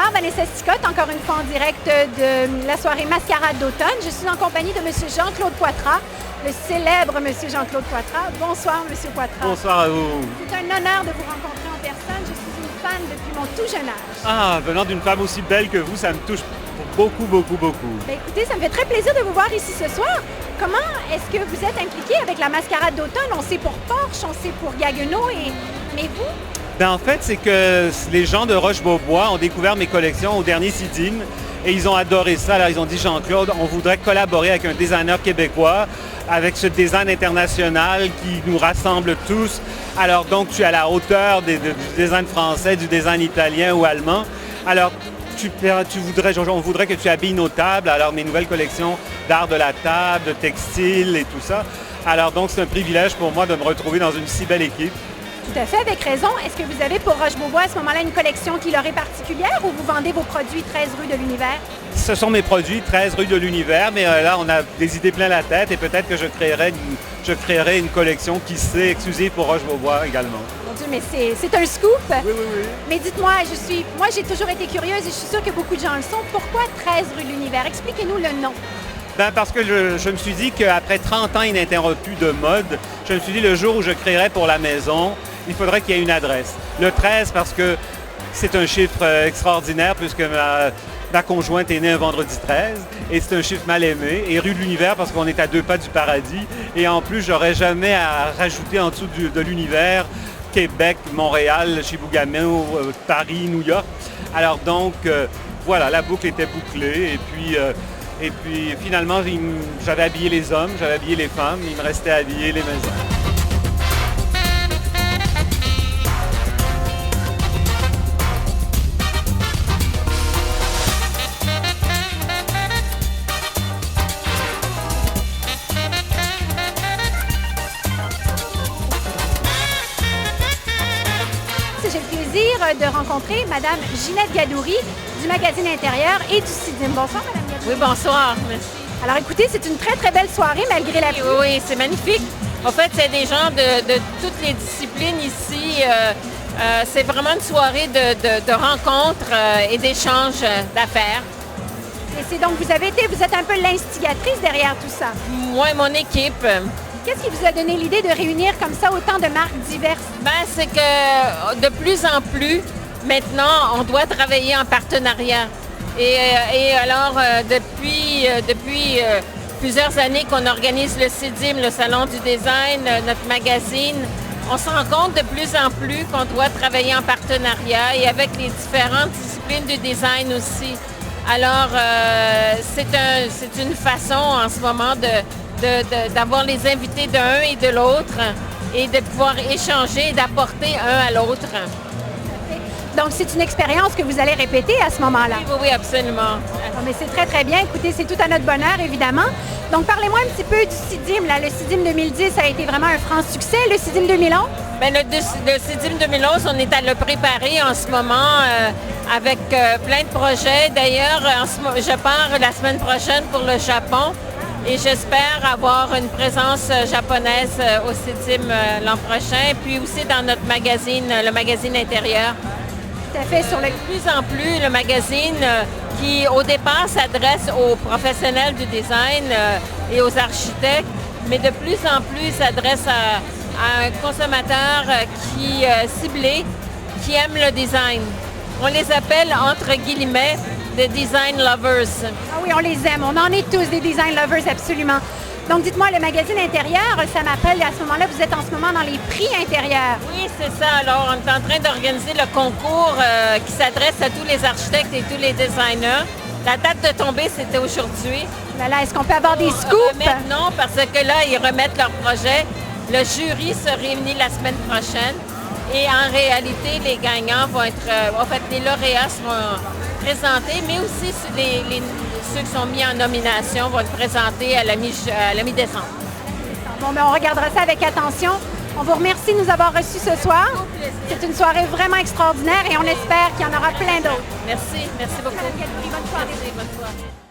m'appelle Vanessa Sicotte, encore une fois en direct de la soirée Mascarade d'automne. Je suis en compagnie de M. Jean-Claude Poitras, le célèbre M. Jean-Claude Poitras. Bonsoir, M. Poitras. Bonsoir à vous. C'est un honneur de vous rencontrer en personne. Je suis une fan depuis mon tout jeune âge. Ah, venant d'une femme aussi belle que vous, ça me touche beaucoup, beaucoup, beaucoup. Bien, écoutez, ça me fait très plaisir de vous voir ici ce soir. Comment est-ce que vous êtes impliqué avec la Mascarade d'automne? On sait pour Porsche, on sait pour Gaggenau, mais vous? Ben, en fait, c'est que les gens de Roche-Beaubois ont découvert mes collections au dernier CIDIM et ils ont adoré ça. Alors, ils ont dit, Jean-Claude, on voudrait collaborer avec un designer québécois, avec ce design international qui nous rassemble tous. Alors, donc, tu es à la hauteur du design français, du design italien ou allemand. Alors, on voudrait que tu habilles nos tables, alors mes nouvelles collections d'art de la table, de textile et tout ça. Alors, donc, c'est un privilège pour moi de me retrouver dans une si belle équipe. Tout à fait, avec raison. Est-ce que vous avez pour Roche-Beaubois à ce moment-là une collection qui leur est particulière ou vous vendez vos produits 13 rue de l'Univers? Ce sont mes produits 13 rue de l'Univers, mais là, on a des idées plein la tête et peut-être que je créerai une collection qui sait exclusive pour Roche-Beaubois également. Mon Dieu, mais c'est un scoop! Oui, oui, oui. Mais dites-moi, moi j'ai toujours été curieuse et je suis sûre que beaucoup de gens le sont. Pourquoi 13 rue de l'Univers? Expliquez-nous le nom. Ben parce que je me suis dit qu'après 30 ans ininterrompus de mode, je me suis dit le jour où je créerai pour la maison, il faudrait qu'il y ait une adresse. Le 13 parce que c'est un chiffre extraordinaire puisque ma conjointe est née un vendredi 13 et c'est un chiffre mal aimé. Et rue de l'Univers parce qu'on est à 2 pas du paradis. Et en plus, j'aurais jamais à rajouter en dessous de l'Univers Québec, Montréal, Chibougamau, Paris, New York. Alors donc, voilà, la boucle était bouclée. Et puis finalement, j'avais habillé les hommes, j'avais habillé les femmes, il me restait à habiller les maisons. J'ai le plaisir de rencontrer Mme Ginette Gadouri du magazine Intérieur et du CIDIM. Bonsoir, Mme Gadouri. Oui, bonsoir. Merci. Alors écoutez, c'est une très très belle soirée malgré la pluie. Oui, c'est magnifique. En fait, c'est des gens de toutes les disciplines ici. C'est vraiment une soirée de rencontres et d'échanges d'affaires. Et c'est donc, vous êtes un peu l'instigatrice derrière tout ça. Moi et mon équipe. Qu'est-ce qui vous a donné l'idée de réunir comme ça autant de marques diverses? Ben, c'est que de plus en plus, maintenant, on doit travailler en partenariat. Et alors, depuis plusieurs années qu'on organise le CIDIM, le Salon du Design, notre magazine, on se rend compte de plus en plus qu'on doit travailler en partenariat et avec les différentes disciplines du design aussi. Alors, c'est une façon en ce moment d'avoir les invités d'un et de l'autre et de pouvoir échanger et d'apporter un à l'autre. Donc, c'est une expérience que vous allez répéter à ce moment-là. Oui, oui, absolument. Mais c'est très, très bien. Écoutez, c'est tout à notre bonheur, évidemment. Donc, parlez-moi un petit peu du CIDIM. Là. Le CIDIM 2010 a été vraiment un franc succès. Le CIDIM 2011? Bien, le CIDIM 2011, on est à le préparer en ce moment avec plein de projets. D'ailleurs, je pars la semaine prochaine pour le Japon et j'espère avoir une présence japonaise au CIDIM l'an prochain, puis aussi dans notre magazine, le magazine Intérieur. Tout à fait. De plus en plus, le magazine qui, au départ, s'adresse aux professionnels du design et aux architectes, mais de plus en plus s'adresse à un consommateur ciblé, qui aime le design. On les appelle, entre guillemets, des design lovers. Ah oui, on les aime. On en est tous des design lovers, absolument. Donc, dites-moi, le magazine Intérieur, ça m'appelle à ce moment-là, vous êtes en ce moment dans les prix intérieurs. Oui, c'est ça. Alors, on est en train d'organiser le concours qui s'adresse à tous les architectes et tous les designers. La date de tombée, c'était aujourd'hui. Là, est-ce qu'on peut avoir des scoops? Non, parce que là, ils remettent leur projet. Le jury se réunit la semaine prochaine. Et en réalité, les gagnants vont être... en fait, les lauréats seront présentés, mais aussi ceux qui sont mis en nomination vont être présentés à la mi-décembre. Bon, mais on regardera ça avec attention. On vous remercie de nous avoir reçus ce soir. C'est une soirée vraiment extraordinaire et on espère qu'il y en aura plein d'autres. Merci beaucoup. Bonne soirée. Merci, bonne soirée.